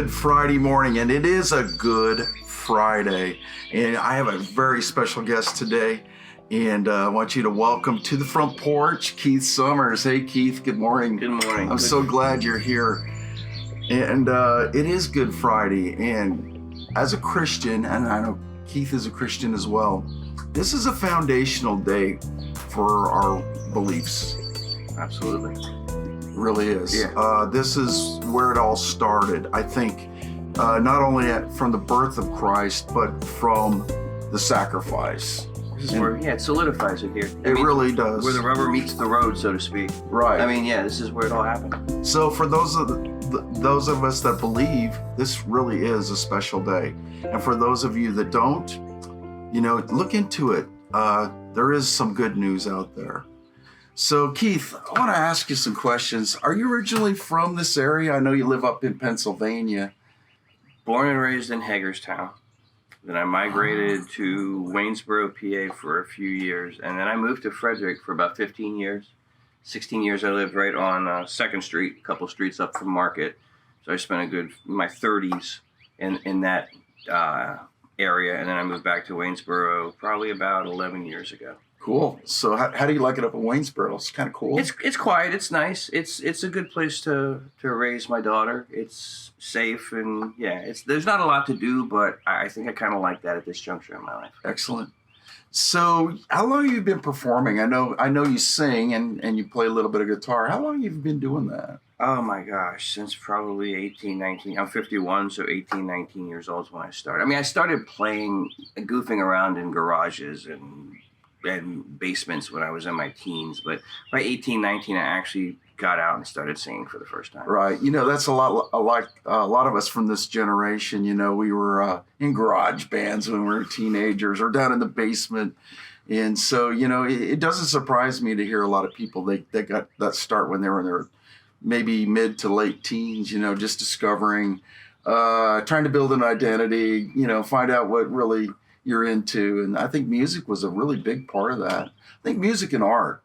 good Friday morning, and it is a good Friday. And I have a very special guest today, and I want you to welcome to the Front Porch, Keith Summers. Hey, Keith, good morning. Good morning. I'm so glad you're here. And it is Good Friday, and as a Christian, and I know Keith is a Christian as well, this is a foundational day for our beliefs. Absolutely. Really is. Yeah. This is where it all started, I think, not only from the birth of Christ, but from the sacrifice. This is where, it solidifies it here. It really does. Where the rubber meets the road, so to speak. Right. I mean, this is where it all happened. So for those of us that believe, this really is a special day. And for those of you that don't, look into it. There is some good news out there. So, Keith, I want to ask you some questions. Are you originally from this area? I know you live up in Pennsylvania. Born and raised in Hagerstown. Then I migrated to Waynesboro, PA for a few years. And then I moved to Frederick for about 15 years. 16 years I lived right on 2nd Street, a couple streets up from Market. So I spent my 30s in that area. And then I moved back to Waynesboro probably about 11 years ago. Cool. So how do you like it up in Waynesboro? It's kind of cool. It's quiet. It's nice. It's a good place to raise my daughter. It's safe and there's not a lot to do, but I think I kind of like that at this juncture in my life. Excellent. So how long have you been performing? I know you sing and you play a little bit of guitar. How long have you been doing that? Oh my gosh, since probably 18, 19. I'm 51, so 18, 19 years old is when I started. I mean, I started playing, goofing around in garages and basements when I was in my teens, but by 18, 19, I actually got out and started singing for the first time. Right. That's a lot of us from this generation. We were in garage bands when we were teenagers or down in the basement. And so, it doesn't surprise me to hear a lot of people that got that start when they were in their maybe mid to late teens, just discovering, trying to build an identity, find out what really you're into. And I think music was a really big part of that. I think music and art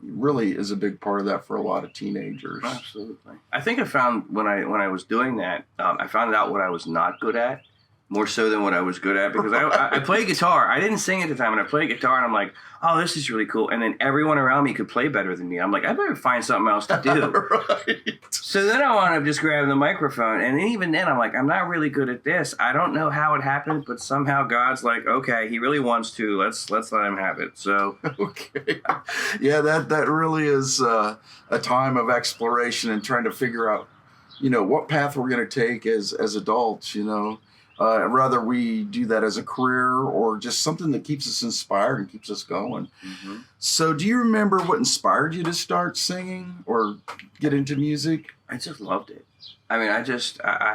really is a big part of that for a lot of teenagers. Absolutely. I think I found when I was doing that, I found out what I was not good at, more so than what I was good at, because I played guitar. I didn't sing at the time, and I played guitar, and I'm like, oh, this is really cool. And then everyone around me could play better than me. I'm like, I better find something else to do. Right. So then I wound up just grabbing the microphone, and even then I'm like, I'm not really good at this. I don't know how it happened, but somehow God's like, okay, he really wants to. Let's let him have it. So okay, yeah, that really is a time of exploration and trying to figure out, what path we're going to take as adults. Rather we do that as a career or just something that keeps us inspired and keeps us going. Mm-hmm. So do you remember what inspired you to start singing or get into music? I just loved it. I mean, I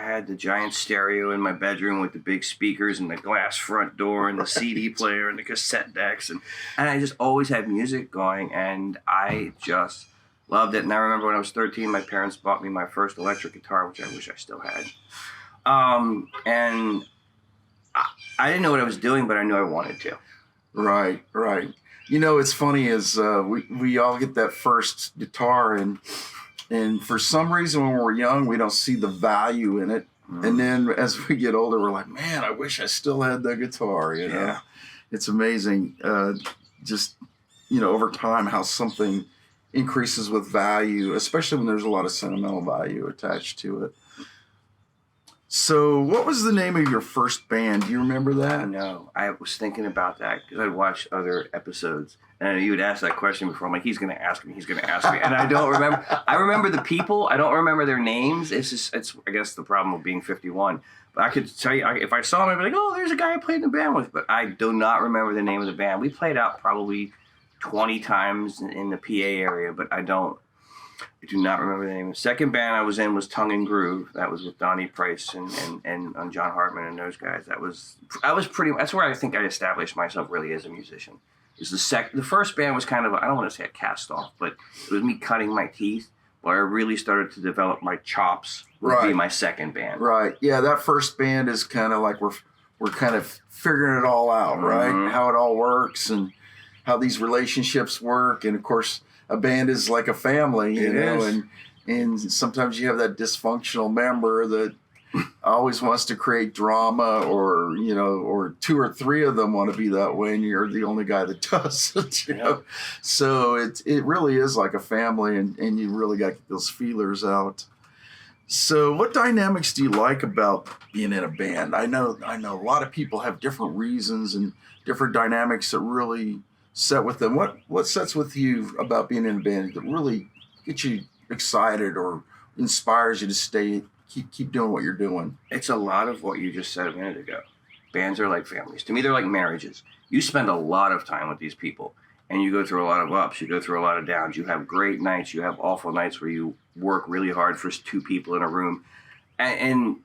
had the giant stereo in my bedroom with the big speakers and the glass front door and the CD player and the cassette decks. And I just always had music going, and I just loved it. And I remember when I was 13, my parents bought me my first electric guitar, which I wish I still had. And I didn't know what I was doing, but I knew I wanted to. Right. It's funny is we all get that first guitar and for some reason when we're young, we don't see the value in it. Mm. And then as we get older, we're like, man, I wish I still had the guitar, Yeah. It's amazing, over time how something increases with value, especially when there's a lot of sentimental value attached to it. So what was the name of your first band? Do you remember that? No, I was thinking about that because I'd watched other episodes and you would ask that question before. I'm like, he's going to ask me. And I don't remember. I remember the people. I don't remember their names. It's I guess the problem of being 51. But I could tell you, if I saw him, I'd be like, oh, there's a guy I played in the band with. But I do not remember the name of the band. We played out probably 20 times in the PA area, but I do not remember the name. The second band I was in was Tongue and Groove. That was with Donnie Price and John Hartman and those guys. That's where I think I established myself really as a musician. The first band was kind of, I don't want to say a cast off, but it was me cutting my teeth. Where I really started to develop my chops would be my second band. Right. Yeah, that first band is kind of like we're kind of figuring it all out, right? Mm-hmm. How it all works and how these relationships work. And of course, a band is like a family, you know, and sometimes you have that dysfunctional member that always wants to create drama, or or two or three of them want to be that way, and you're the only guy that doesn't. So it really is like a family, and you really got to get those feelers out. So what dynamics do you like about being in a band? I know a lot of people have different reasons and different dynamics that really set with them. What sets with you about being in a band that really gets you excited or inspires you to keep doing what you're doing? It's a lot of what you just said a minute ago. Bands are like families. To me, they're like marriages. You spend a lot of time with these people, and you go through a lot of ups, you go through a lot of downs. You have great nights, you have awful nights where you work really hard for two people in a room. And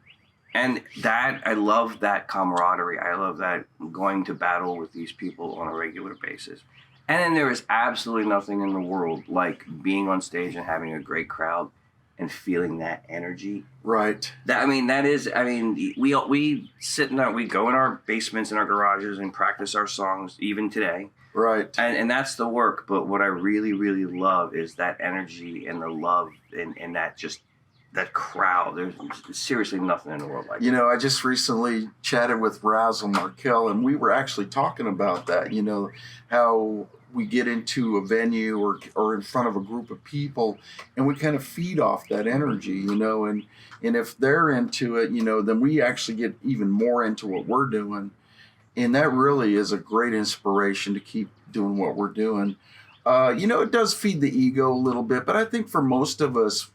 that, I love that camaraderie. I love that going to battle with these people on a regular basis. And then there is absolutely nothing in the world like being on stage and having a great crowd and feeling that energy. Right. We sit we go in our basements and our garages and practice our songs even today. Right. And that's the work. But what I really, really love is that energy and the love and that crowd. There's seriously nothing in the world like that. I just recently chatted with Razzle Markel, and we were actually talking about that, how we get into a venue or in front of a group of people, and we kind of feed off that energy, and if they're into it, then we actually get even more into what we're doing. And that really is a great inspiration to keep doing what we're doing. It does feed the ego a little bit, but I think for most of us,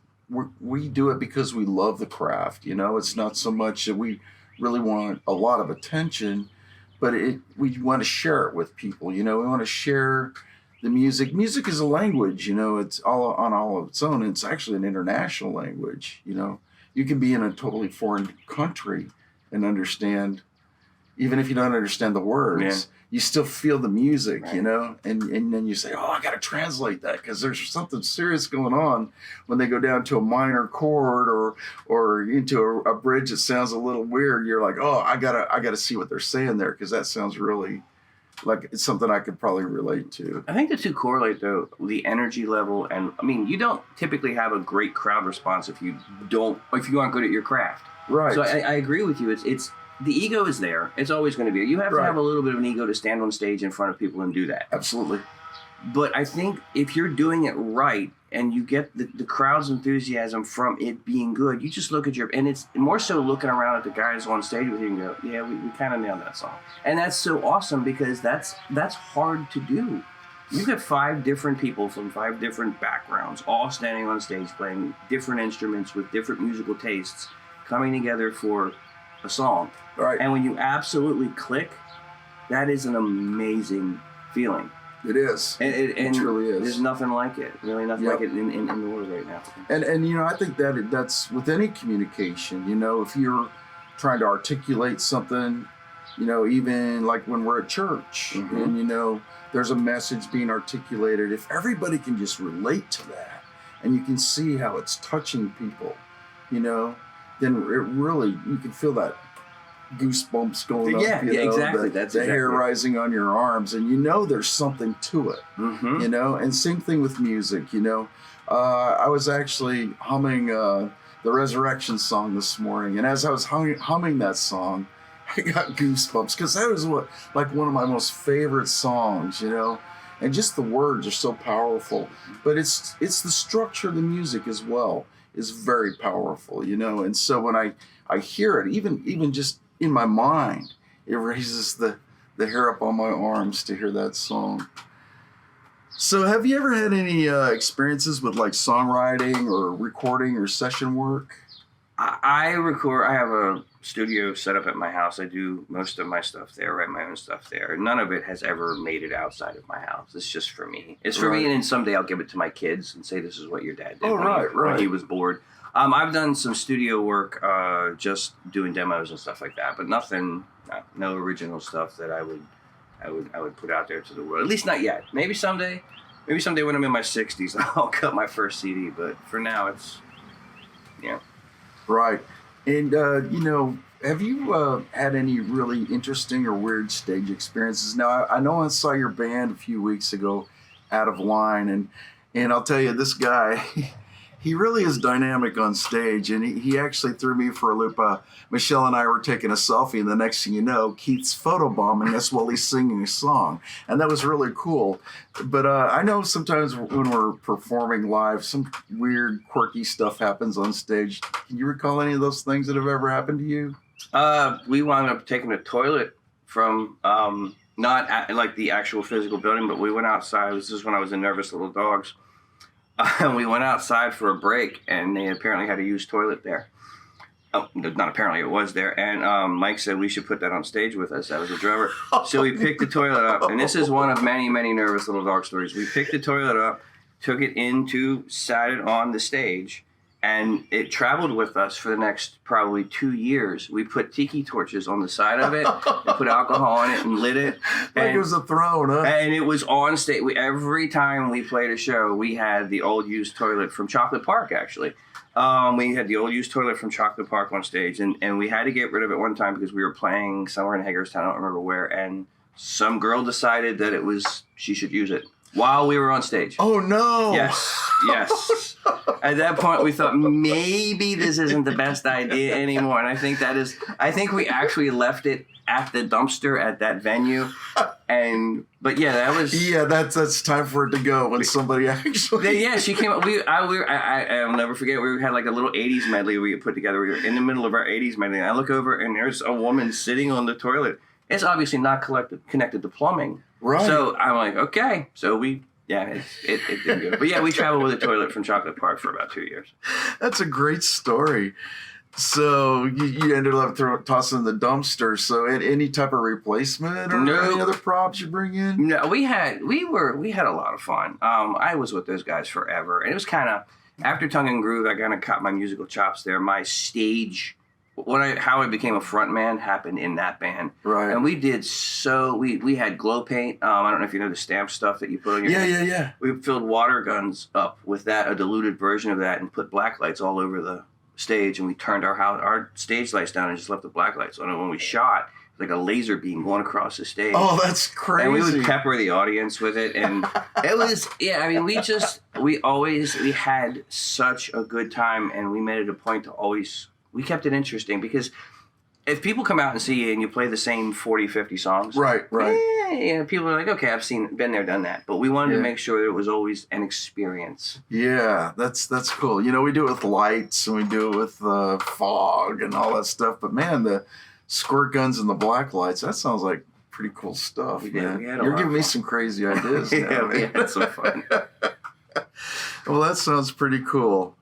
we do it because we love the craft. It's not so much that we really want a lot of attention, but we want to share it with people. We want to share the music. Music is a language. It's all of its own. It's actually an international language. You can be in a totally foreign country and understand. Even if you don't understand the words, you still feel the music, right. And then you say, I got to translate that because there's something serious going on when they go down to a minor chord or into a bridge that sounds a little weird. You're like, I gotta see what they're saying there because that sounds really like it's something I could probably relate to. I think the two correlate though, the energy level, and you don't typically have a great crowd response if you aren't good at your craft. Right. So I agree with you. It's the ego is there. It's always going to be there. You have to have a little bit of an ego to stand on stage in front of people and do that. Absolutely. But I think if you're doing it right and you get the crowd's enthusiasm from it being good, you just look at and it's more so looking around at the guys on stage with you and go, yeah, we kind of nailed that song. And that's so awesome because that's hard to do. You get 5 different people from 5 different backgrounds, all standing on stage playing different instruments with different musical tastes, coming together for a song. Right. And when you absolutely click, that is an amazing feeling. It is. It truly is. There's nothing like it. Really nothing like it in the world right now. And I think that's with any communication. If you're trying to articulate something, even like when we're at church, and there's a message being articulated. If everybody can just relate to that, and you can see how it's touching people, then it really, you can feel that goosebumps going up. Yeah, exactly. That's the hair rising on your arms, and there's something to it. And same thing with music. I was actually humming the Resurrection song this morning, and as I was humming that song, I got goosebumps because that was one of my most favorite songs. And just the words are so powerful, but it's the structure of the music as well is very powerful, and so when I hear it, even just in my mind, it raises the hair up on my arms to hear that song. So have you ever had any experiences with like songwriting or recording or session work? I record. I have a studio set up at my house. I do most of my stuff there, write my own stuff there. None of it has ever made it outside of my house. It's just for me. It's for me, and then someday I'll give it to my kids and say, this is what your dad did when he was bored. I've done some studio work, just doing demos and stuff like that, but nothing, no original stuff that I would put out there to the world. At least not yet. Maybe someday when I'm in my 60s, I'll cut my first CD. But for now, it's Right. And, have you had any really interesting or weird stage experiences? Now, I know I saw your band a few weeks ago, Out of Line, and I'll tell you, this guy, he really is dynamic on stage, and he actually threw me for a loop. Michelle and I were taking a selfie, and the next thing you know, Keith's photobombing us while he's singing a song, and that was really cool. But I know sometimes when we're performing live, some weird, quirky stuff happens on stage. Can you recall any of those things that have ever happened to you? We wound up taking a toilet from not at, like the actual physical building, but we went outside. This is when I was in Nervous Little Dogs. We went outside for a break, and they apparently had a used toilet there. Oh, not apparently, it was there. And Mike said we should put that on stage with us. That was a drummer. So we picked the toilet up, and this is one of many, many Nervous Little Dog stories. We picked the toilet up, took it sat it on the stage, and it traveled with us for the next probably 2 years. We put tiki torches on the side of it, and put alcohol in it, and lit it. Like it was a throne, huh? And it was on stage. Every time we played a show, we had the old used toilet from Chocolate Park, actually. We had the old used toilet from Chocolate Park on stage, and we had to get rid of it one time because we were playing somewhere in Hagerstown, I don't remember where, and some girl decided that she should use it while we were on stage. Oh, no. Yes. At that point, we thought maybe this isn't the best idea anymore. And I think we actually left it at the dumpster at that venue. But yeah, that was. Yeah, that's time for it to go when somebody actually. Yeah, she came up. I'll never forget. We had like a little 80s medley we put together. We were in the middle of our 80s medley. And I look over and there's a woman sitting on the toilet. It's obviously not connected to plumbing. Right. So I'm like, okay. So it didn't go. But yeah, we traveled with a toilet from Chocolate Park for about 2 years. That's a great story. So you ended up tossing the dumpster. So any type of replacement or any other props you bring in? No, we had a lot of fun. I was with those guys forever, and it was kind of after Tongue and Groove. I kind of caught my musical chops there. My stage. How I became a front man happened in that band. Right. And we did we had glow paint. I don't know if you know the stamp stuff that you put on your head. Yeah. We filled water guns up with that, a diluted version of that, and put black lights all over the stage. And we turned our stage lights down and just left the black lights on. And when we shot, like a laser beam going across the stage. Oh, that's crazy. And we would pepper the audience with it. And it was, we had such a good time, and we made it a point to always... We kept it interesting because if people come out and see you and you play the same 40, 50 songs. Right. People are like, okay, been there, done that. But we wanted to make sure that it was always an experience. Yeah, that's cool. You know, we do it with lights and we do it with fog and all that stuff. But man, the squirt guns and the black lights, that sounds like pretty cool stuff. Man. You're giving me some crazy ideas now. We had some fun. Well, that sounds pretty cool.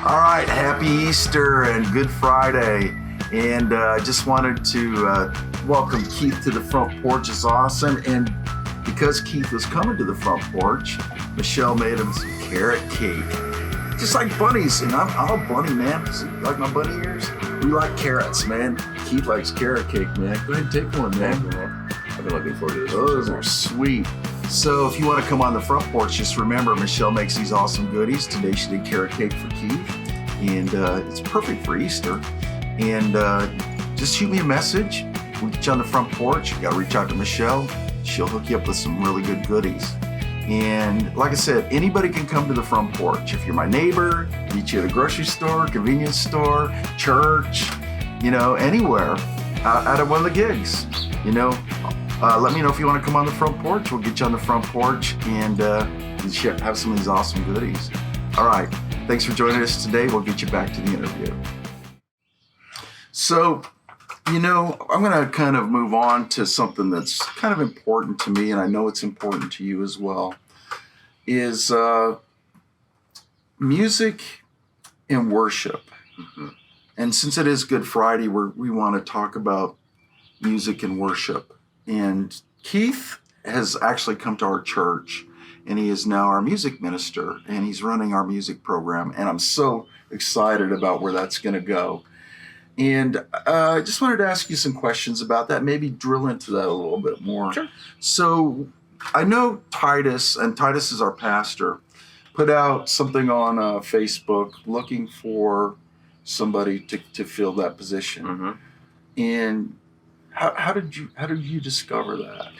All right, happy Easter and Good Friday. And I just wanted to welcome Keith to the Front Porch. It's awesome. And because Keith was coming to the Front Porch, Michelle made him some carrot cake. Just like bunnies. And I'm a bunny, man. So, like my bunny ears? We like carrots, man. Keith likes carrot cake, man. Go ahead and take one, man. I've been looking forward to this. Those are sweet. So if you want to come on the Front Porch, just remember Michelle makes these awesome goodies. Today she did carrot cake for Keith, and it's perfect for Easter. And just shoot me a message. We'll get you on the Front Porch. You got to reach out to Michelle. She'll hook you up with some really good goodies. And like I said, anybody can come to the Front Porch. If you're my neighbor, meet you at a grocery store, convenience store, church, anywhere out of one of the gigs, let me know if you want to come on the Front Porch. We'll get you on the Front Porch and have some of these awesome goodies. All right. Thanks for joining us today. We'll get you back to the interview. So, I'm going to kind of move on to something that's kind of important to me, and I know it's important to you as well, is music and worship. Mm-hmm. And since it is Good Friday, we want to talk about music and worship. And Keith has actually come to our church, and he is now our music minister, and he's running our music program. And I'm so excited about where that's going to go. And I just wanted to ask you some questions about that, maybe drill into that a little bit more. Sure. So I know Titus, and Titus is our pastor, put out something on Facebook looking for somebody to fill that position. Mm-hmm. And how did you discover that?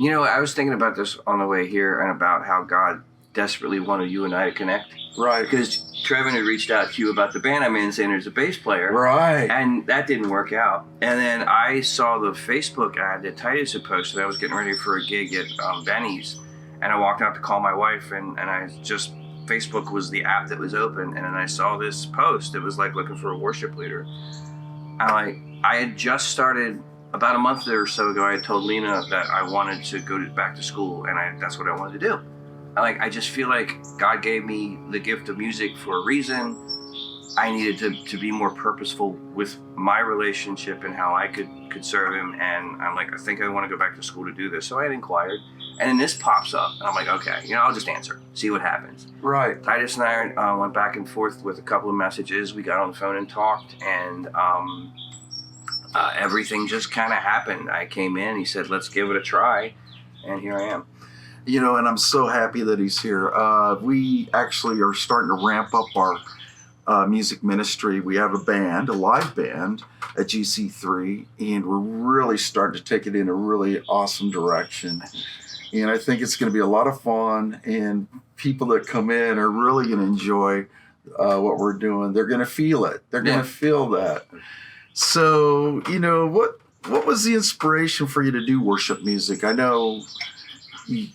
I was thinking about this on the way here and about how God desperately wanted you and I to connect. Right. Because Trevin had reached out to you about the band I'm in, saying there's a bass player. Right. And that didn't work out. And then I saw the Facebook ad that Titus had posted. I was getting ready for a gig at Benny's. And I walked out to call my wife, and I just, Facebook was the app that was open. And then I saw this post. It was like looking for a worship leader. I had just started, about a month or so ago, I had told Lena that I wanted to go back to school, and that's what I wanted to do. I just feel like God gave me the gift of music for a reason. I needed to be more purposeful with my relationship and how I could serve him. And I'm like, I think I want to go back to school to do this. So I had inquired, and then this pops up, and I'm like, okay, I'll just answer, see what happens. Right. Titus and I went back and forth with a couple of messages. We got on the phone and talked, and everything just kind of happened. I came in, he said, let's give it a try, and here I am. And I'm so happy that he's here. We actually are starting to ramp up our music ministry. We have a live band at GC3, and we're really starting to take it in a really awesome direction. And I think it's going to be a lot of fun, and people that come in are really going to enjoy what we're doing. They're going to feel it. They're going to feel that. So, what was the inspiration for you to do worship music? I know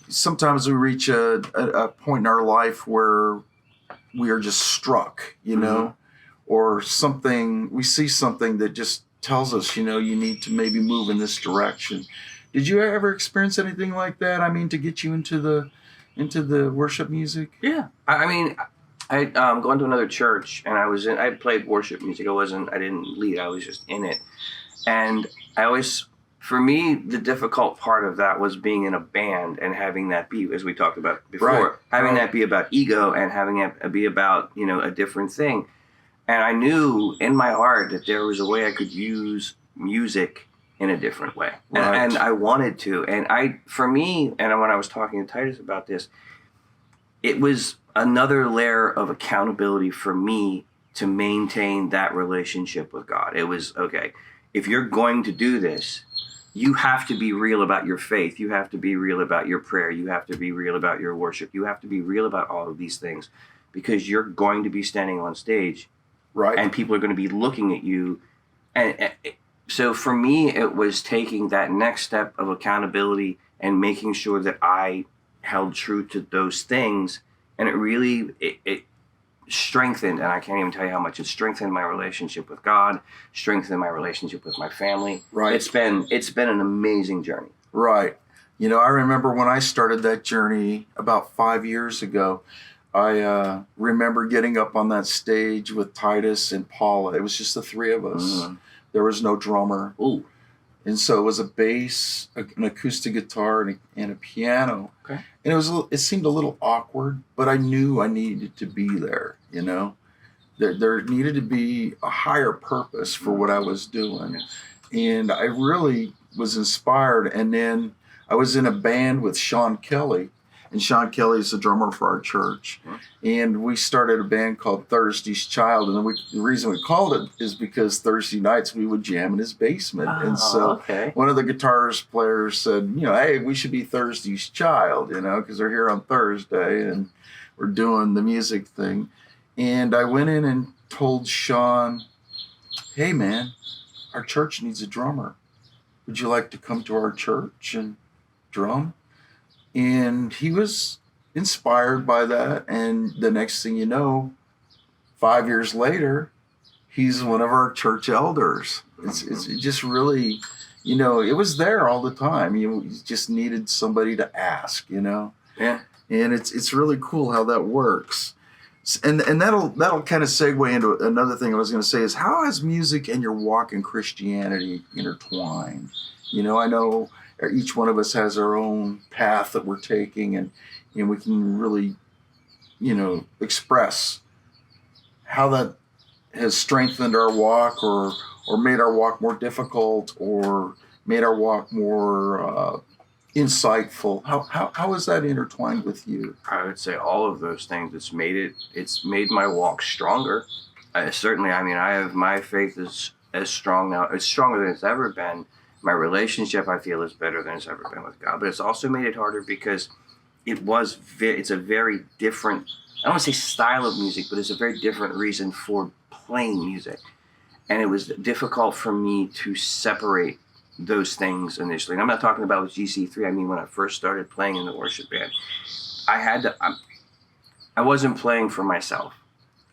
sometimes we reach a point in our life where we are just struck, or something, we see something that just tells us, you need to maybe move in this direction. Did you ever experience anything like that? I mean, to get you into the worship music? Yeah. I going to another church, and I played worship music. I didn't lead. I was just in it. And for me, the difficult part of that was being in a band and having that be, as we talked about before, that be about ego and having it be about, a different thing. And I knew in my heart that there was a way I could use music in a different way. Right. And I wanted to. And when I was talking to Titus about this, it was another layer of accountability for me to maintain that relationship with God. It was, okay, if you're going to do this, you have to be real about your faith. You have to be real about your prayer. You have to be real about your worship. You have to be real about all of these things, because you're going to be standing on stage, right? And people are going to be looking at you. And so for me, it was taking that next step of accountability and making sure that I held true to those things. And it really, it strengthened, and I can't even tell you how much it strengthened my relationship with God, strengthened my relationship with my family. Right. It's been an amazing journey. Right. I remember when I started that journey about 5 years ago, I remember getting up on that stage with Titus and Paula. It was just the three of us. Mm-hmm. There was no drummer. Ooh. And so it was a bass, an acoustic guitar, and a piano. Okay. And it seemed a little awkward, but I knew I needed to be there, There needed to be a higher purpose for what I was doing. Yes. And I really was inspired. And then I was in a band with Sean Kelly. And Sean Kelly is the drummer for our church. Right. And we started a band called Thursday's Child. And the reason we called it is because Thursday nights we would jam in his basement. And so one of the guitarist players said, hey, we should be Thursday's Child, because they're here on Thursday and we're doing the music thing. And I went in and told Sean, hey, man, our church needs a drummer. Would you like to come to our church and drum? And he was inspired by that. And the next thing you know, 5 years later, he's one of our church elders. It's just really, it was there all the time. You just needed somebody to ask, Yeah. And it's really cool how that works. And that'll kind of segue into another thing I was going to say is, how has music and your walk in Christianity intertwined? I know each one of us has our own path that we're taking, and we can really, express how that has strengthened our walk or made our walk more difficult or made our walk more insightful. How is that intertwined with you? I would say all of those things. It's made my walk stronger. Certainly, I have, my faith is as strong now. It's stronger than it's ever been. My relationship, I feel, is better than it's ever been with God. But it's also made it harder because it's a very different, I don't want to say style of music, but it's a very different reason for playing music. And it was difficult for me to separate those things initially. And I'm not talking about with GC3. I mean, when I first started playing in the worship band, I wasn't playing for myself.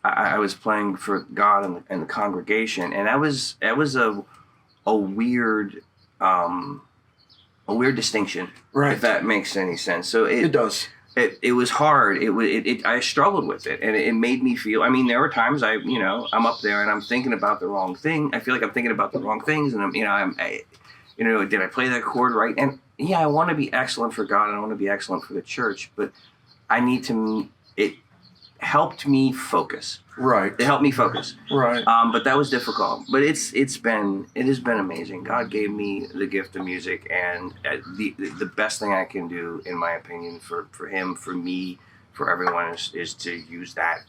I was playing for God and the congregation. And that was a weird distinction, Right. if that makes any sense. So It does. It was hard. I struggled with it, and it made me feel. I mean, there were times I'm up there and I'm thinking about the wrong thing. I feel like I'm thinking about the wrong things, and did I play that chord right? And yeah, I want to be excellent for God, and I want to be excellent for the church, but it helped me focus. Right. It helped me focus. Right. But that was difficult. But it has been amazing. God gave me the gift of music, and the best thing I can do, in my opinion, for him, for me, for everyone, is to use that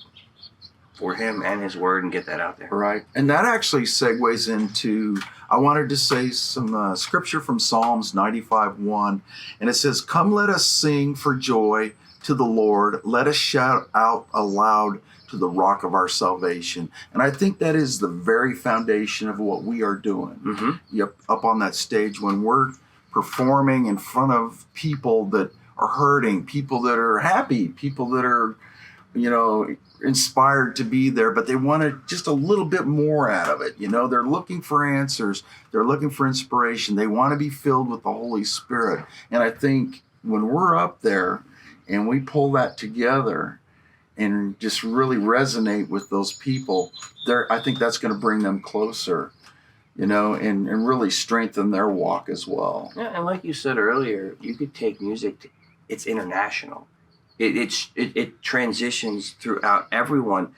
for him and his word and get that out there. Right. And that actually segues into, I wanted to say some scripture from Psalms 95:1, and it says, "Come, let us sing for joy to the Lord. Let us shout out aloud to the rock of our salvation." And I think that is the very foundation of what we are doing. Mm-hmm. Yep, up on that stage when we're performing in front of people that are hurting, people that are happy, people that are, inspired to be there, but they want just a little bit more out of it. They're looking for answers. They're looking for inspiration. They want to be filled with the Holy Spirit. And I think when we're up there and we pull that together and just really resonate with those people, I think that's going to bring them closer, and really strengthen their walk as well. Yeah, and like you said earlier, you could take music it's international. It transitions throughout everyone.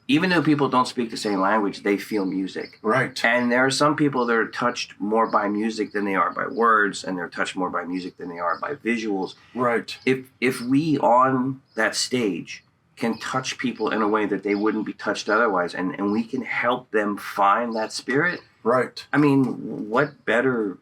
Even though people don't speak the same language, they feel music. Right. And there are some people that are touched more by music than they are by words, and they're touched more by music than they are by visuals. Right. If we on that stage can touch people in a way that they wouldn't be touched otherwise, and we can help them find that spirit. Right. I mean, what better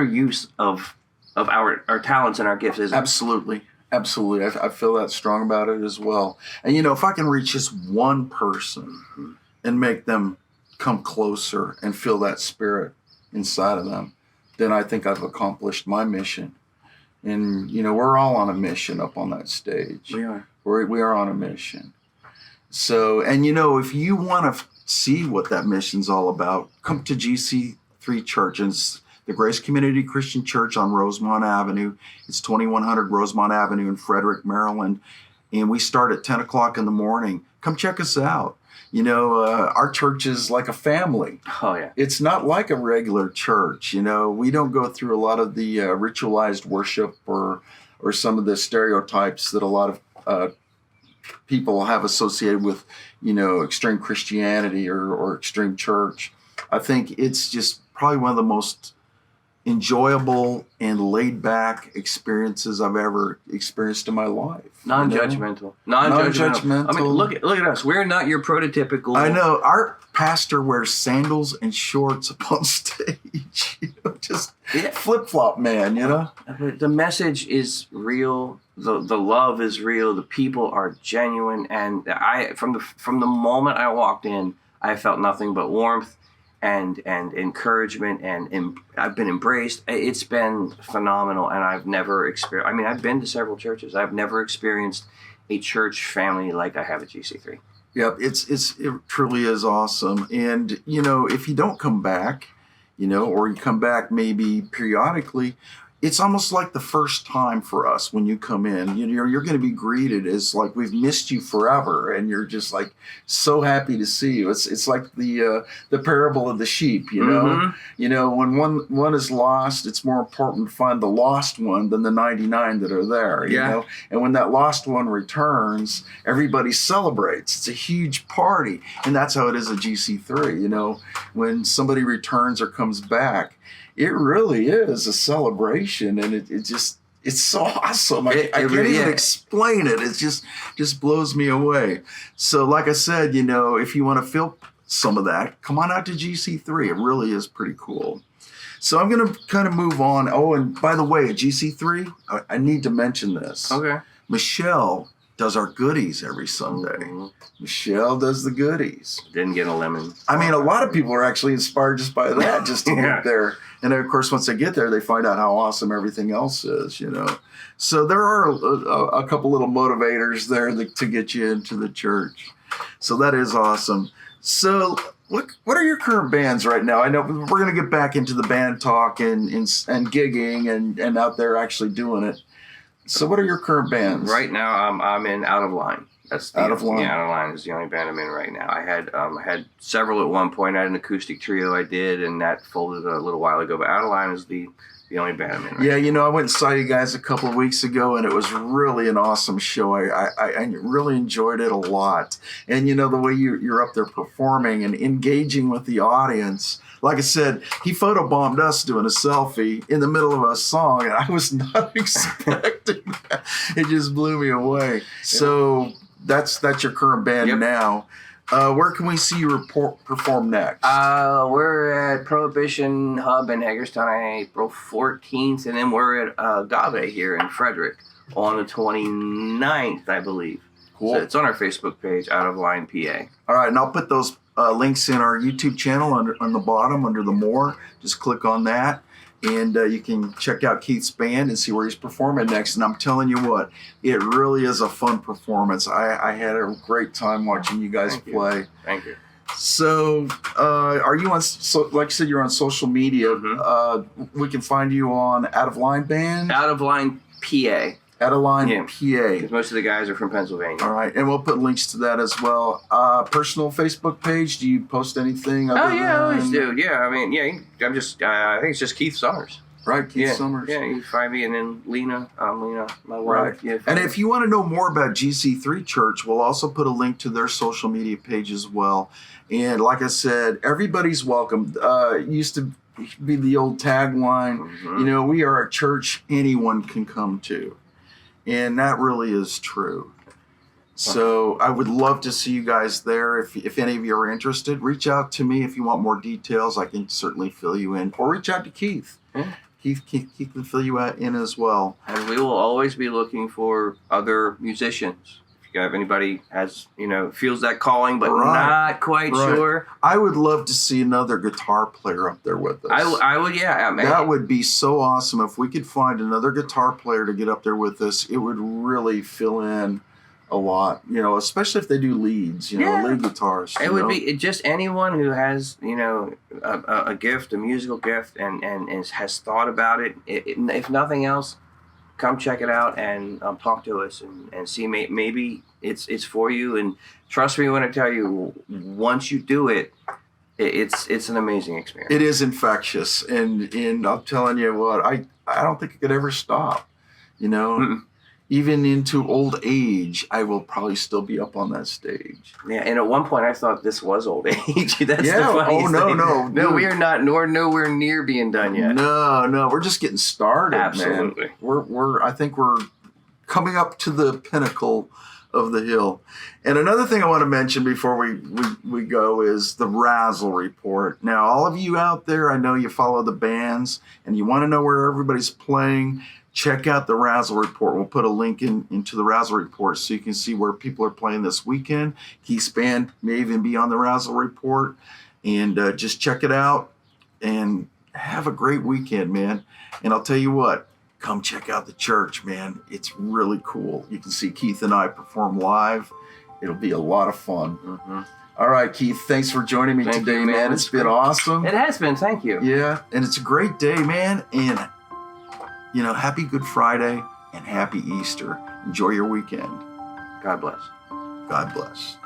use of our talents and our gifts is it? Absolutely. Absolutely. I feel that strong about it as well. And, if I can reach just one person and make them come closer and feel that spirit inside of them, then I think I've accomplished my mission. And, we're all on a mission up on that stage. We are. We are on a mission. So, and, if you want to see what that mission's all about, come to GC3 Church. And it's the Grace Community Christian Church on Rosemont Avenue. It's 2100 Rosemont Avenue in Frederick, Maryland. And we start at 10 o'clock in the morning. Come check us out. Our church is like a family. Oh, yeah. It's not like a regular church. We don't go through a lot of the ritualized worship or some of the stereotypes that a lot of people have associated with, extreme Christianity or extreme church. I think it's just probably one of the most enjoyable and laid back experiences I've ever experienced in my life. Non-judgmental. Non-judgmental. I mean, look at us. We're not your prototypical. I know. Our pastor wears sandals and shorts up on stage. Just flip-flop man, The message is real. The love is real. The people are genuine. And from the moment I walked in, I felt nothing but warmth and encouragement, and I've been embraced. It's been phenomenal, and I've never experienced. I mean, I've been to several churches. I've never experienced a church family like I have at GC3. Yep, it truly is awesome. And if you don't come back, or you come back maybe periodically, it's almost like the first time for us when you come in. You're going to be greeted as like we've missed you forever, and you're just like so happy to see you. It's like the parable of the sheep. Mm-hmm. When one is lost, it's more important to find the lost one than the 99 that are there. Yeah. And when that lost one returns, everybody celebrates. It's a huge party, and that's how it is at GC3. When somebody returns or comes back, it really is a celebration, and it's so awesome. I can't even explain it. It just blows me away. So like I said, if you want to feel some of that, come on out to GC3. It really is pretty cool. So I'm going to kind of move on. Oh, and by the way, at GC3, I need to mention this. Okay. Michelle does our goodies every Sunday. Mm-hmm. Michelle does the goodies. Didn't get a lemon. I mean, a lot of people are actually inspired just by that, just to get there. And then, of course, once they get there, they find out how awesome everything else is, you know. So there are a couple little motivators there to get you into the church. So that is awesome. So what are your current bands right now? I know we're going to get back into the band talk and gigging and out there actually doing it. So what are your current bands? Right now, I'm in Out of Line. That's Out of Line. Yeah, Out of Line is the only band I'm in right now. I had several at one point. I had an acoustic trio I did, and that folded a little while ago. But Out of Line is the only band I'm in right now. Yeah, you know, I went and saw you guys a couple of weeks ago, and it was really an awesome show. I really enjoyed it a lot. And, you know, the way you're up there performing and engaging with the audience. Like I said, he photobombed us doing a selfie in the middle of a song, and I was not expecting that. It just blew me away. So that's your current band now. Where can we see you perform next? We're at Prohibition Hub in Hagerstown on April 14th, and then we're at Agave here in Frederick on the 29th, I believe. Cool. So it's on our Facebook page, Out of Line PA. All right, and I'll put those links in our YouTube channel on the bottom under the More. Just click on that, and you can check out Keith's band and see where he's performing next. And I'm telling you what, it really is a fun performance. I had a great time watching you guys play. Thank you. So, are you on? So, like I said, you're on social media. Mm-hmm. We can find you on Out of Line Band. Out of Line PA. Out of Line PA. Because most of the guys are from Pennsylvania. All right, and we'll put links to that as well. Personal Facebook page. Do you post anything? I always do. Yeah, I mean, I'm just. I think it's just Keith Summers. Right, Keith Summers. Yeah, you find me, and then Lena, my wife. Right. Yeah, and if you want to know more about GC3 Church, we'll also put a link to their social media page as well. And like I said, everybody's welcome. It used to be the old tagline, Mm-hmm. you know, we are a church anyone can come to. And that really is true. So I would love to see you guys there. If any of you are interested, reach out to me if you want more details. I can certainly fill you in. Or reach out to Keith. Yeah. Keith can fill you in as well. And we will always be looking for other musicians. If you have anybody feels that calling but not quite sure. I would love to see another guitar player up there with us. I would, yeah. Man. That would be so awesome if we could find another guitar player to get up there with us. It would really fill in a lot, you know, especially if they do leads, lead guitars. It would be just anyone who has, a gift, a musical gift, and has thought about it. If nothing else, come check it out and talk to us and see maybe it's for you. And trust me when I tell you, once you do it, it's an amazing experience. It is infectious, and I'm telling you what, I don't think it could ever stop. You know. Mm-mm. Even into old age, I will probably still be up on that stage. Yeah, and at one point I thought this was old age. That's the thing. funniest thing. No, we are not nowhere near being done yet. No, we're just getting started. Absolutely. Man. I think we're coming up to the pinnacle of the hill. And another thing I want to mention before we go is the Razzle Report. Now, all of you out there, I know you follow the bands and you want to know where everybody's playing. Check out the Razzle Report. We'll put a link into the Razzle Report so you can see where people are playing this weekend. Keith's band may even be on the Razzle Report. And just check it out and have a great weekend, man. And I'll tell you what, come check out the church, man. It's really cool. You can see Keith and I perform live. It'll be a lot of fun. Mm-hmm. All right, Keith, thanks for joining me today, man. It's been awesome. It has been. Thank you. Yeah, and it's a great day, man. And happy Good Friday and happy Easter. Enjoy your weekend. God bless. God bless.